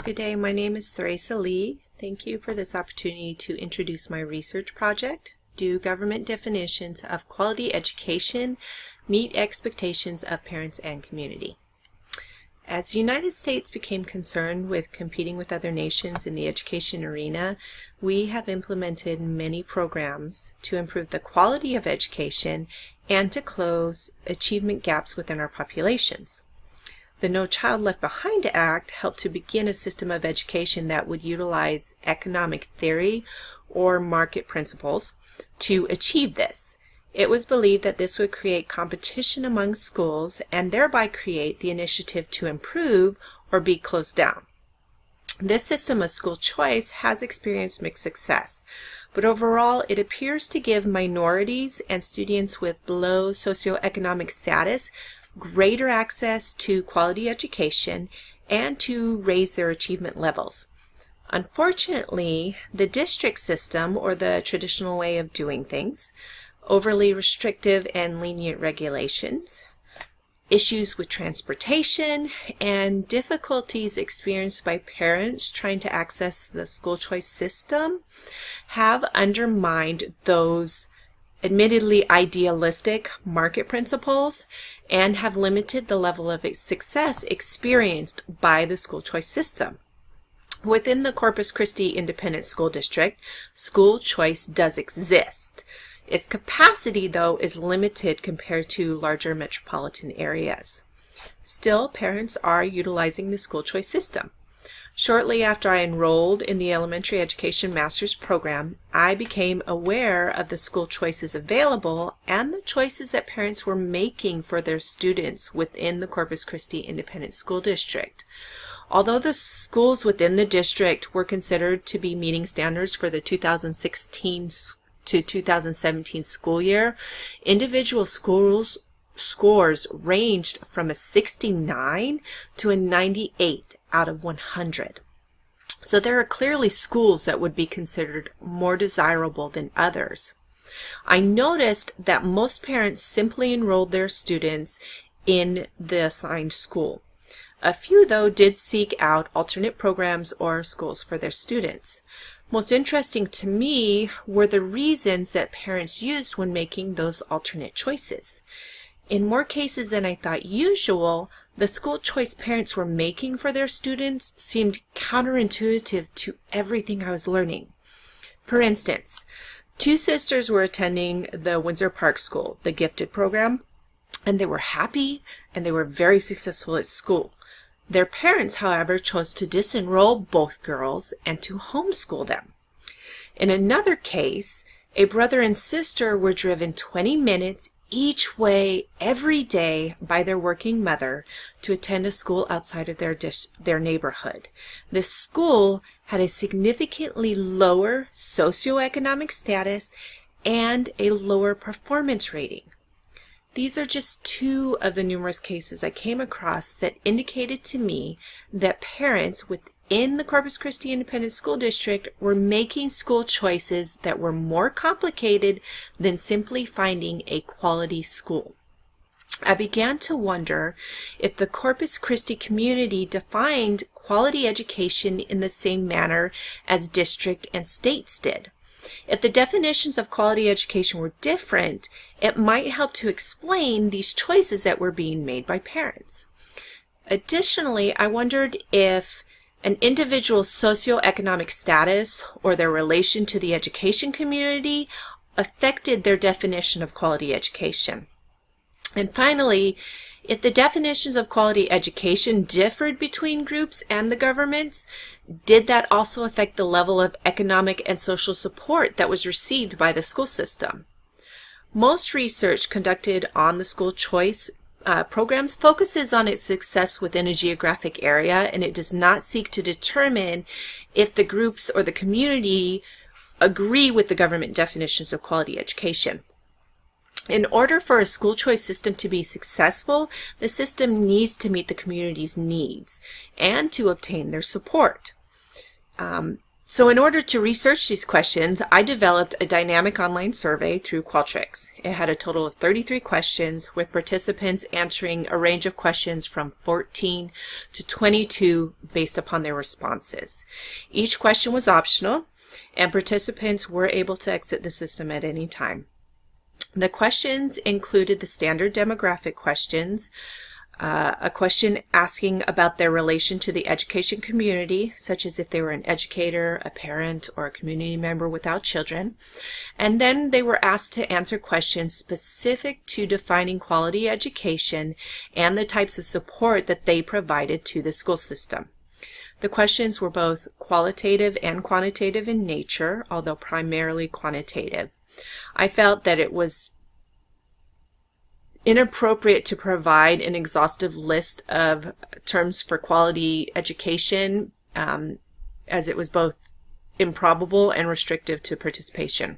Good day, my name is Theresa Lee. Thank you for this opportunity to introduce my research project. Do government definitions of quality education meet expectations of parents and community? As the United States became concerned with competing with other nations in the education arena, we have implemented many programs to improve the quality of education and to close achievement gaps within our populations. The No Child Left Behind Act helped to begin a system of education that would utilize economic theory or market principles to achieve this. It was believed that this would create competition among schools and thereby create the initiative to improve or be closed down. This system of school choice has experienced mixed success, but overall it appears to give minorities and students with low socioeconomic status greater access to quality education and to raise their achievement levels. Unfortunately, the district system, or the traditional way of doing things, overly restrictive and lenient regulations, issues with transportation, and difficulties experienced by parents trying to access the school choice system have undermined those admittedly idealistic market principles and have limited the level of success experienced by the school choice system. Within the Corpus Christi Independent School District, school choice does exist. Its capacity, though, is limited compared to larger metropolitan areas. Still, parents are utilizing the school choice system. Shortly after I enrolled in the Elementary Education Master's Program, I became aware of the school choices available and the choices that parents were making for their students within the Corpus Christi Independent School District. Although the schools within the district were considered to be meeting standards for the 2016 to 2017 school year, individual schools scores ranged from a 69 to a 98 out of 100. So there are clearly schools that would be considered more desirable than others. I noticed that most parents simply enrolled their students in the assigned school. A few, though, did seek out alternate programs or schools for their students. Most interesting to me were the reasons that parents used when making those alternate choices. In more cases than I thought usual, the school choice parents were making for their students seemed counterintuitive to everything I was learning. For instance, two sisters were attending the Windsor Park School, the gifted program, and they were happy and they were very successful at school. Their parents, however, chose to disenroll both girls and to homeschool them. In another case, a brother and sister were driven 20 minutes each way every day by their working mother to attend a school outside of their neighborhood. This school had a significantly lower socioeconomic status and a lower performance rating. These are just two of the numerous cases I came across that indicated to me that parents within the Corpus Christi Independent School District were making school choices that were more complicated than simply finding a quality school. I began to wonder if the Corpus Christi community defined quality education in the same manner as district and states did. If the definitions of quality education were different, it might help to explain these choices that were being made by parents. Additionally, I wondered if an individual's socioeconomic status or their relation to the education community affected their definition of quality education. And finally, if the definitions of quality education differed between groups and the governments, did that also affect the level of economic and social support that was received by the school system? Most research conducted on the school choice programs focuses on its success within a geographic area, and it does not seek to determine if the groups or the community agree with the government definitions of quality education. In order for a school choice system to be successful, the system needs to meet the community's needs and to obtain their support. So in order to research these questions, I developed a dynamic online survey through Qualtrics. It had a total of 33 questions, with participants answering a range of questions from 14 to 22 based upon their responses. Each question was optional, and participants were able to exit the system at any time. The questions included the standard demographic questions, a question asking about their relation to the education community, such as if they were an educator, a parent, or a community member without children. And then they were asked to answer questions specific to defining quality education and the types of support that they provided to the school system. The questions were both qualitative and quantitative in nature, although primarily quantitative. I felt that it was inappropriate to provide an exhaustive list of terms for quality education, as it was both improbable and restrictive to participation.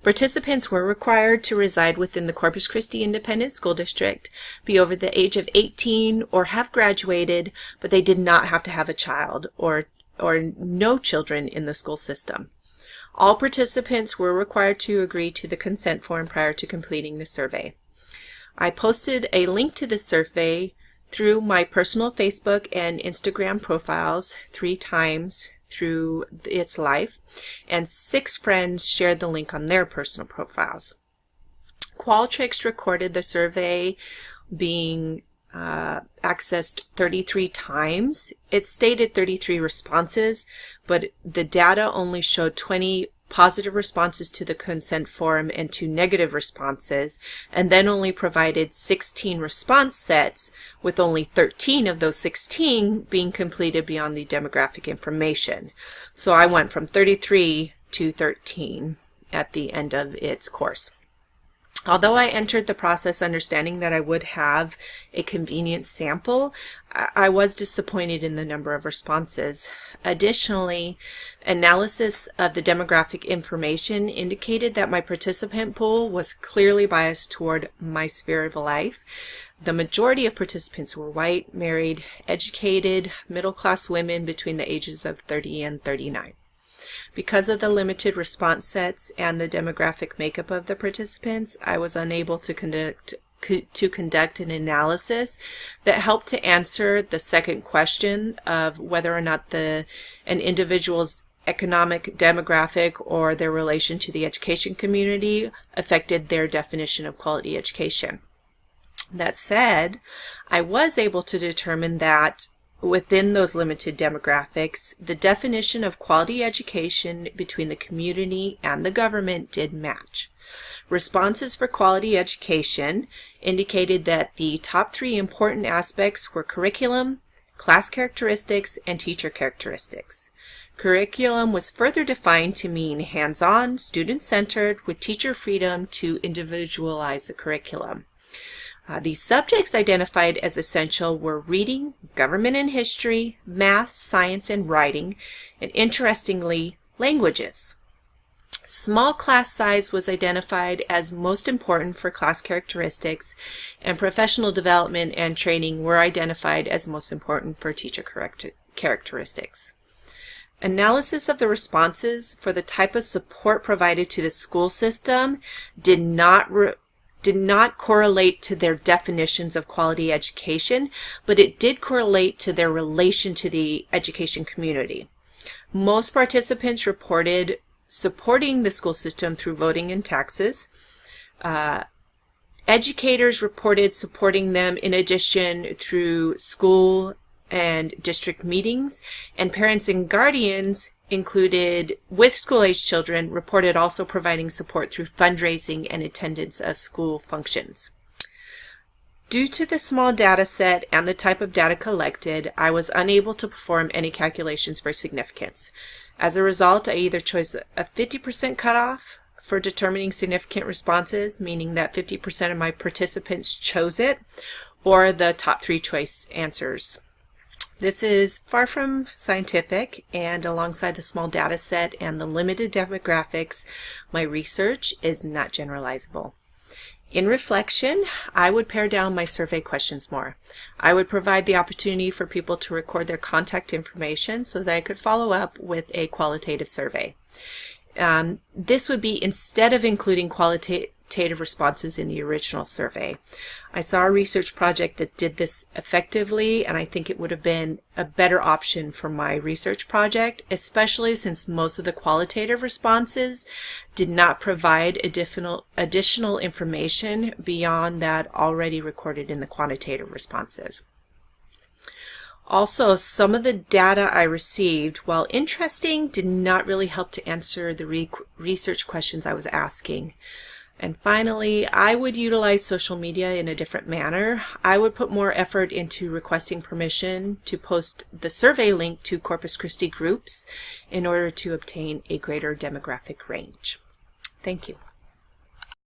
Participants were required to reside within the Corpus Christi Independent School District, be over the age of 18, or have graduated, but they did not have to have a child or no children in the school system. All participants were required to agree to the consent form prior to completing the survey. I posted a link to the survey through my personal Facebook and Instagram profiles 3 times through its life, and 6 friends shared the link on their personal profiles. Qualtrics recorded the survey being accessed 33 times. It stated 33 responses, but the data only showed 20 positive responses to the consent form and 2 negative responses, and then only provided 16 response sets, with only 13 of those 16 being completed beyond the demographic information. So I went from 33 to 13 at the end of its course. Although I entered the process understanding that I would have a convenient sample, I was disappointed in the number of responses. Additionally, analysis of the demographic information indicated that my participant pool was clearly biased toward my sphere of life. The majority of participants were white, married, educated, middle-class women between the ages of 30 and 39. Because of the limited response sets and the demographic makeup of the participants, I was unable to conduct an analysis that helped to answer the second question of whether or not an individual's economic demographic or their relation to the education community affected their definition of quality education. That said, I was able to determine that within those limited demographics, the definition of quality education between the community and the government did match. Responses for quality education indicated that the top 3 important aspects were curriculum, class characteristics, and teacher characteristics. Curriculum was further defined to mean hands-on, student-centered, with teacher freedom to individualize the curriculum. The subjects identified as essential were reading, government and history, math, science, and writing, and interestingly, languages. Small class size was identified as most important for class characteristics, and professional development and training were identified as most important for teacher characteristics. Analysis of the responses for the type of support provided to the school system did not correlate to their definitions of quality education, but it did correlate to their relation to the education community. Most participants reported supporting the school system through voting and taxes. Educators reported supporting them in addition through school and district meetings, and parents and guardians included with school-age children reported also providing support through fundraising and attendance of school functions. Due to the small data set and the type of data collected, I was unable to perform any calculations for significance. As a result, I either chose a 50% cutoff for determining significant responses, meaning that 50% of my participants chose it, or the top 3 choice answers. This is far from scientific, and alongside the small data set and the limited demographics, my research is not generalizable. In reflection, I would pare down my survey questions more. I would provide the opportunity for people to record their contact information so that I could follow up with a qualitative survey. This would be instead of including qualitative responses in the original survey. I saw a research project that did this effectively, and I think it would have been a better option for my research project, especially since most of the qualitative responses did not provide additional information beyond that already recorded in the quantitative responses. Also, some of the data I received, while interesting, did not really help to answer the research questions I was asking. And finally, I would utilize social media in a different manner. I would put more effort into requesting permission to post the survey link to Corpus Christi groups in order to obtain a greater demographic range. Thank you.